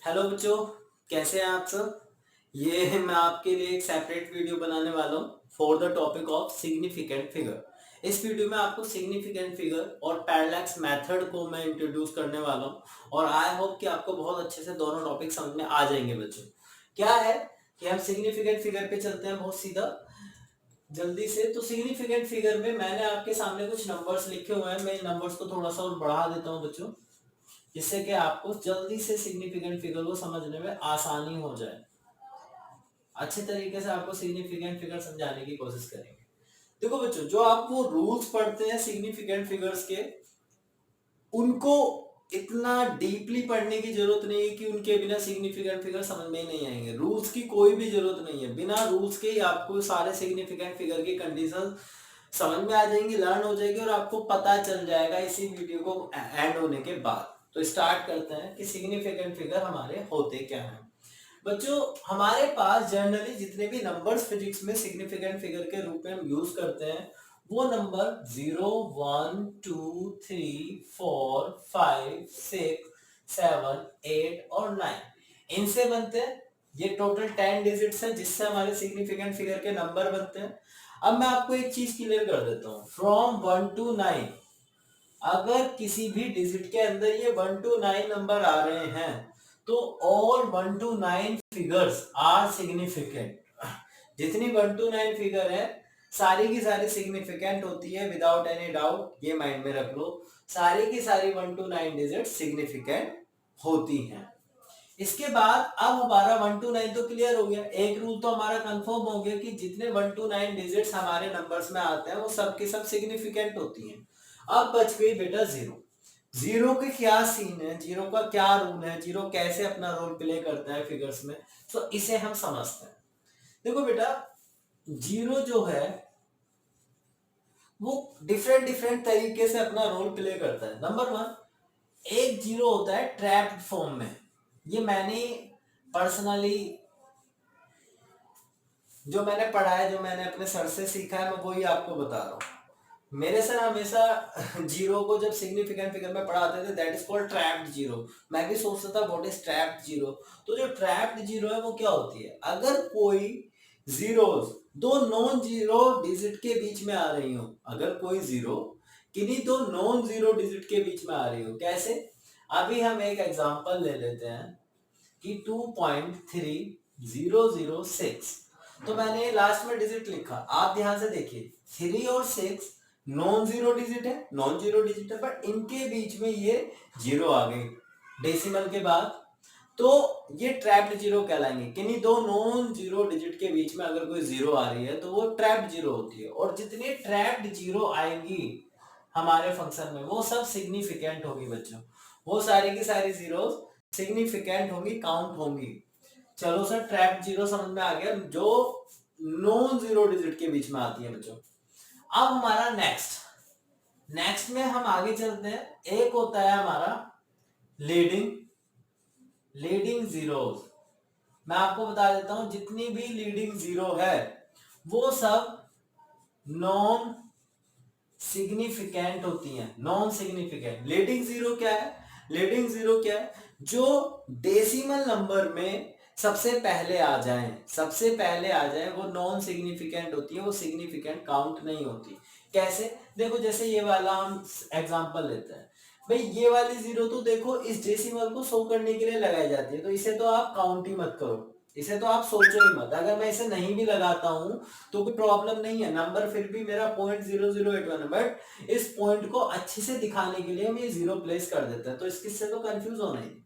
Hello बच्चों, कैसे हैं आप सब। ये मैं आपके लिए एक सेपरेट वीडियो बनाने वाला हूँ for the topic of significant figure. इस वीडियो में आपको सिग्निफिकेंट फिगर और पैरेलैक्स मेथड को मैं इंट्रोड्यूस करने वाला हूँ और आई होप कि आपको बहुत अच्छे से दोनों टॉपिक समझ में आ जाएंगे बच्चों। क्या है कि हम सिग्निफिकेंट फिगर पे चलते हैं बहुत सीधा जल्दी से। तो सिग्निफिकेंट फिगर में मैंने आपके सामने कुछ नंबर्स लिखे हुए हैं, मैं इन नंबर्स को थोड़ा सा और बढ़ा देता हूँ बच्चों, जिससे कि आपको जल्दी से सिग्निफिकेंट फिगर को समझने में आसानी हो जाए। अच्छे तरीके से आपको सिग्निफिकेंट फिगर समझाने की कोशिश करेंगे। देखो बच्चों, जो आप वो रूल्स पढ़ते हैं सिग्निफिकेंट फिगर्स के, उनको इतना डीपली पढ़ने की जरूरत नहीं है कि उनके बिना सिग्निफिकेंट फिगर समझ में ही नहीं आएंगे। रूल्स की कोई भी जरूरत नहीं है, बिना रूल्स के ही आपको सारे सिग्निफिकेंट फिगर की कंडीशन समझ में आ जाएंगी, लर्न हो जाएगी और आपको पता चल जाएगा इसी वीडियो को एंड होने के बाद। तो स्टार्ट करते हैं कि सिग्निफिकेंट फिगर हमारे होते क्या हैं। बच्चों, हमारे पास जनरली जितने भी नंबर्स फिजिक्स में सिग्निफिकेंट फिगर के रूप में हम यूज करते हैं, वो नंबर 0, 1, 2, 3, 4, 5, 6, 7, 8 और 9 इनसे बनते हैं। ये टोटल 10 डिजिट्स है जिससे हमारे सिग्निफिकेंट फिगर के नंबर बनते हैं। अब मैं आपको एक चीज क्लियर कर देता हूँ, फ्रॉम 1 to 9 अगर किसी भी डिजिट के अंदर ये 1 to 9 नंबर आ रहे हैं तो all 1 to 9 figures are significant. जितनी 1 to 9 फिगर है सारी की सारी सिग्निफिकेंट होती है, विदाउट एनी डाउट, ये माइंड में रख लो। सारी की सारी 1 to 9 डिजिट सिग्निफिकेंट होती हैं। इसके बाद अब हमारा 1 to 9 तो क्लियर हो गया। एक रूल तो हमारा कंफर्म हो गया कि जितने 1 to 9 डिजिट्स हमारे नंबर्स में आते हैं वो सब के सब सिग्निफिकेंट होती हैं। अब बच गई बेटा जीरो। जीरो के क्या सीन है, जीरो का क्या रूल है, जीरो कैसे अपना रोल प्ले करता है फिगर्स में, तो इसे हम समझते हैं। देखो बेटा, जीरो जो है वो डिफरेंट डिफरेंट तरीके से अपना रोल प्ले करता है। नंबर वन, एक जीरो होता है ट्रैप्ड फॉर्म में। ये मैंने पर्सनली जो मैंने पढ़ा है, जो मैंने अपने सर से सीखा है, मैं वही आपको बता रहा हूँ। मेरे सर हमेशा जीरो को जब सिग्निफिकेंट फिगर में पढ़ाते थे, that is called trapped zero. मैं भी सोचता था व्हाट इज ट्रैप्ड जीरो। तो जो ट्रैप्ड जीरो है वो क्या होती है, अगर कोई जीरोस दो नॉन जीरो डिजिट के बीच में आ रही हो, अगर कोई जीरो किन्हीं दो नॉन जीरो डिजिट के बीच में आ रही हो। कैसे, अभी हम एक एग्जांपल ले लेते हैं कि 2.3006, तो मैंने लास्ट में डिजिट लिखा, आप ध्यान से देखिए 3 और 6 नॉन जीरो डिजिट है, नॉन जीरो डिजिट है, बट इनके बीच में ये जीरो आ गई डेसिमल के बाद, तो ये ट्रैप्ड जीरो कहलाएंगे। किन्हीं दो नॉन जीरो डिजिट के बीच में अगर कोई जीरो आ रही है तो वो ट्रैप्ड जीरो होती है, और जितनी ट्रैप्ड जीरो आएंगी हमारे फंक्शन में वो सब सिग्निफिकेंट होगी बच्चों। वो सारी की सारी जीरो सिग्निफिकेंट होंगी, काउंट होंगी। चलो सर, ट्रैप जीरो समझ में आ गया, जो नॉन जीरो डिजिट के बीच में आती है बच्चों। अब हमारा नेक्स्ट में हम आगे चलते हैं। एक होता है हमारा लीडिंग लीडिंग जीरोस। मैं आपको बता देता हूं, जितनी भी लीडिंग जीरो है वो सब नॉन सिग्निफिकेंट होती हैं। नॉन सिग्निफिकेंट लीडिंग जीरो क्या है, लीडिंग जीरो क्या है, जो डेसिमल नंबर में सबसे पहले आ जाए, सबसे पहले आ जाए वो नॉन सिग्निफिकेंट होती है, वो सिग्निफिकेंट काउंट नहीं होती। कैसे, देखो जैसे ये वाला हम एग्जांपल लेते हैं। भाई ये वाली जीरो तो देखो इस डेसिमल को शो करने के लिए लगाई जाती है, तो इसे तो आप काउंट ही मत करो, इसे तो आप सोचो ही मत। अगर मैं इसे नहीं भी लगाता हूं तो कोई प्रॉब्लम नहीं है, नंबर फिर भी मेरा 0.0081 है, बट इस पॉइंट को अच्छे से दिखाने के लिए हम ये जीरो प्लेस कर देते हैं, तो इससे तो कंफ्यूज होना ही नहीं।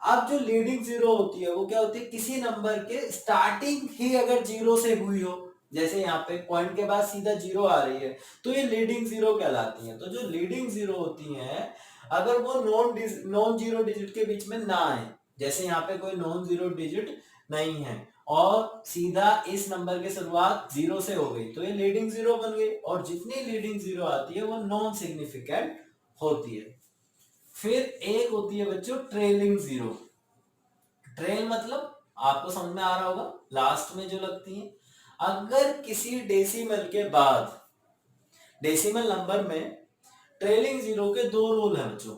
अब जो लीडिंग जीरो होती है वो क्या होती है, किसी नंबर के स्टार्टिंग ही अगर जीरो से हुई हो, जैसे यहाँ पे पॉइंट के बाद सीधा जीरो आ रही है, तो ये लीडिंग जीरो कहलाती है। तो जो लीडिंग जीरो होती है, अगर वो नॉन जीरो डिजिट के बीच में ना आए, जैसे यहाँ पे कोई नॉन जीरो डिजिट नहीं है और सीधा इस नंबर की शुरुआत जीरो से हो गई, तो ये लीडिंग जीरो बन गई, और जितनी लीडिंग जीरो आती है वो नॉन सिग्निफिकेंट होती है। फिर एक होती है बच्चों ट्रेलिंग जीरो। ट्रेल मतलब आपको समझ में आ रहा होगा, लास्ट में जो लगती है। अगर किसी डेसिमल के बाद डेसिमल नंबर में ट्रेलिंग जीरो के दो रूल हैं बच्चों।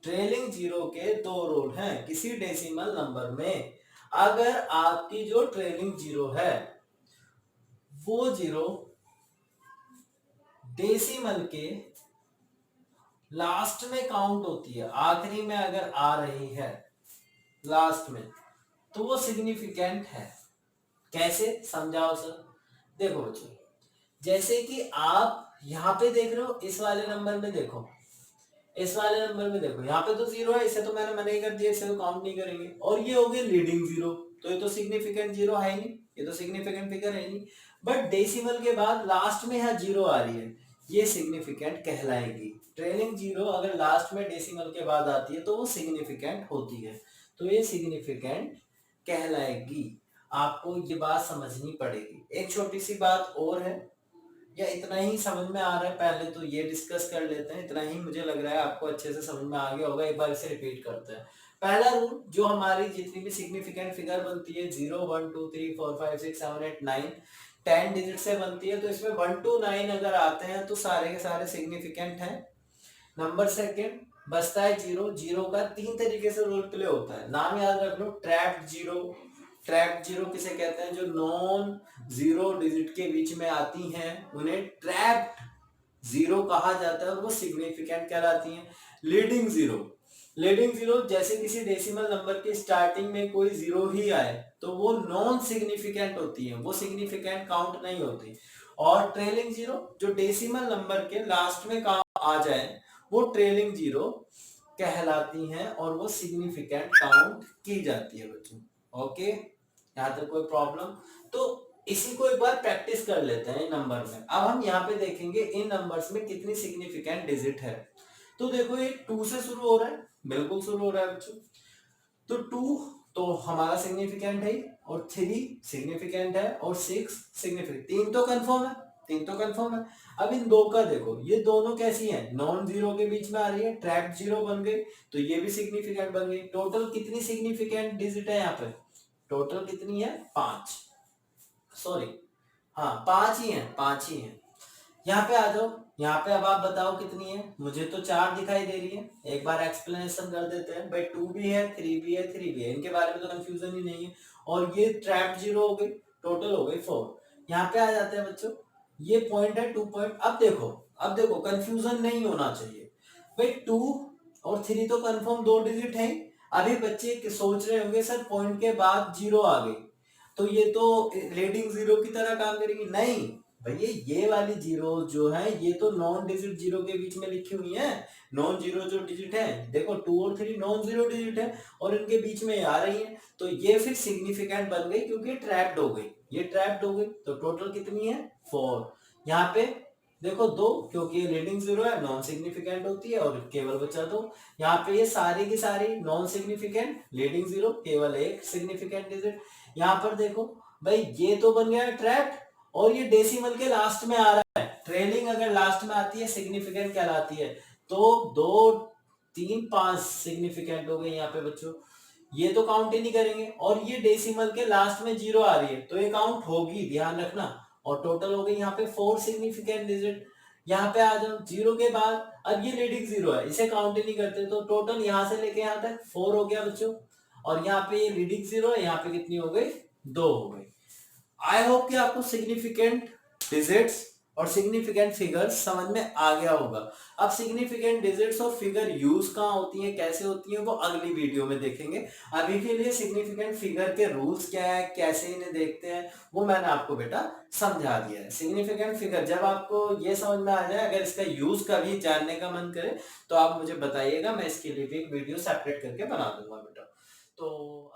ट्रेलिंग जीरो के दो रूल हैं किसी डेसिमल नंबर में। अगर आपकी जो ट्रेलिंग जीरो है वो जीरो डेसिमल के लास्ट में काउंट होती है, आखिरी में अगर आ रही है लास्ट में, तो वो सिग्निफिकेंट है। कैसे समझाओ सर? देखो बच्चों, जैसे कि आप यहाँ पे देख रहे हो, इस वाले नंबर में देखो, इस वाले नंबर में देखो, यहाँ पे तो जीरो है, इसे तो मैंने मना ही कर दिया, इसे तो काउंट नहीं करेंगे। और ये हो गया लीडिंग जीरो, तो ये तो सिग्निफिकेंट जीरो है नहीं, ये तो सिग्निफिकेंट फिगर है नहीं। बट डेसिमल के बाद लास्ट में यहाँ जीरो आ रही है, ये सिग्निफिकेंट कहलाएगी। ट्रेलिंग जीरो अगर लास्ट में डेसिमल के बाद आती है तो वो सिग्निफिकेंट होती है, तो ये सिग्निफिकेंट कहलाएगी। आपको ये बात समझनी पड़ेगी। एक छोटी सी बात और है, या इतना ही समझ में आ रहा है? पहले तो ये डिस्कस कर लेते हैं, इतना ही मुझे लग रहा है आपको अच्छे से समझ में आ गया होगा। एक बार इसे रिपीट करते हैं। पहला रूल, जो हमारी जितनी भी सिग्निफिकेंट फिगर बनती है 0 1 2 3 4 5 6 7 8 9 10 डिजिट से बनती है, तो इसमें 1 to 9 अगर आते हैं तो सारे के सारे सिग्निफिकेंट हैं। नंबर सेकंड, बचता है जीरो। जीरो का तीन तरीके से रोल प्ले होता है, नाम याद रख लो। ट्रैप्ड जीरो, ट्रैप्ड जीरो किसे कहते हैं? जो नॉन जीरो डिजिट के बीच में आती हैं उन्हें ट्रैप्ड जीरो कहा जाता है और वो सिग्निफिकेंट कहलाती हैं। लीडिंग जीरो, लीडिंग जीरो जैसे किसी डेसिमल नंबर के स्टार्टिंग में कोई जीरो ही आए तो वो नॉन सिग्निफिकेंट होती है, वो सिग्निफिकेंट काउंट नहीं होती। और ट्रेलिंग जीरो, जो डेसिमल नंबर के लास्ट में आ जाए वो ट्रेलिंग जीरो कहलाती हैं और वो सिग्निफिकेंट काउंट की जाती है बच्चों। ओके, यहाँ तक कोई प्रॉब्लम? तो इसी को एक बार प्रैक्टिस कर लेते हैं नंबर में। अब हम यहाँ पे देखेंगे इन नंबर्स में कितनी सिग्निफिकेंट डिजिट है। तो देखो ये 2 से शुरू हो रहा है, बिल्कुल शुरू हो रहा है बच्चों। तो 2 तो हमारा सिग्निफिकेंट है, और 3 सिग्निफिकेंट है, और 6 सिग्निफिकेंट। 3 तो कंफर्म है, 3 तो कंफर्म है। अब इन दो का देखो, ये दोनों कैसी हैं? नॉन जीरो के बीच में आ रही है, ट्रैप्ड जीरो बन गई, तो ये भी सिग्निफिकेंट बन गई। टोटल कितनी सिग्निफिकेंट डिजिट है यहाँ पे? टोटल कितनी है? 5, सॉरी, हाँ 5 ही है, 5 ही है। यहाँ पे आ जाओ, यहाँ पे अब आप बताओ कितनी है? मुझे तो 4 दिखाई दे रही है। एक बार एक्सप्लेनेशन कर देते हैं भाई। 2 भी है, 3 भी है, 3 भी है, इनके बारे में तो कंफ्यूजन ही नहीं है। और ये ट्रैप्ड जीरो हो गई, टोटल हो गई 4। यहाँ पे आ जाते हैं बच्चों, ये पॉइंट है 2 पॉइंट। अब देखो, अब देखो कंफ्यूजन नहीं होना चाहिए भाई। 2 और 3 तो कंफर्म 2 डिजिट है। अभी बच्चे सोच रहे होंगे सर पॉइंट के बाद जीरो आ गई तो ये तो लीडिंग जीरो की तरह काम करेगी। नहीं भैया, ये वाली जीरो जो है ये तो नॉन डिजिट जीरो के बीच में लिखी हुई है। नॉन जीरो जो डिजिट है, देखो 2 और 3 नॉन जीरो डिजिट है और इनके बीच में आ रही है, तो ये फिर सिग्निफिकेंट बन गई क्योंकि ट्रैप्ड हो गई। ये ट्रैप्ड हो गई तो टोटल कितनी है? 4। यहाँ पे देखो 2, क्योंकि ये लीडिंग जीरो है, नॉन सिग्निफिकेंट होती है, और केवल बचा 2। यहाँ पे ये सारी की सारी नॉन सिग्निफिकेंट, लीडिंग जीरो, केवल एक सिग्निफिकेंट डिजिट। यहाँ पर देखो भाई, ये तो बन गया ट्रैप्ड, और ये डेसिमल के लास्ट में आ रहा है। ट्रेलिंग अगर लास्ट में आती है सिग्निफिकेंट कहलाती है। तो 2 3 5 सिग्निफिकेंट हो गए यहाँ पे बच्चों, ये तो काउंट ही नहीं करेंगे। और ये डेसिमल के लास्ट में जीरो आ रही है तो ये काउंट होगी, ध्यान रखना। और टोटल हो गई यहाँ पे 4 सिग्निफिकेंट डिजिट। यहाँ पे आ जाओ, जीरो के बाद अब ये लीडिंग जीरो है, इसे काउंट ही नहीं करते, तो टोटल यहाँ से लेके यहाँ तक 4 हो गया बच्चों। और यहाँ पे ये लीडिंग जीरो है, यहाँ पे कितनी हो गई? 2 हो गई। आई होप कि आपको सिग्निफिकेंट डिजिट्स और सिग्निफिकेंट फिगर्स समझ में आ गया होगा। अब सिग्निफिकेंट डिजिट्स और फिगर यूज कहाँ होती हैं, कैसे होती हैं, वो अगली वीडियो में देखेंगे। अभी के लिए सिग्निफिकेंट फिगर के रूल्स क्या है, कैसे इन्हें देखते हैं, वो मैंने आपको बेटा समझा दिया है। सिग्निफिकेंट फिगर जब आपको ये समझ में आ जाए, अगर इसका यूज कभी जानने का मन करे तो आप मुझे बताइएगा, मैं इसके लिए भी एक वीडियो सेपरेट करके बना दूंगा बेटा। तो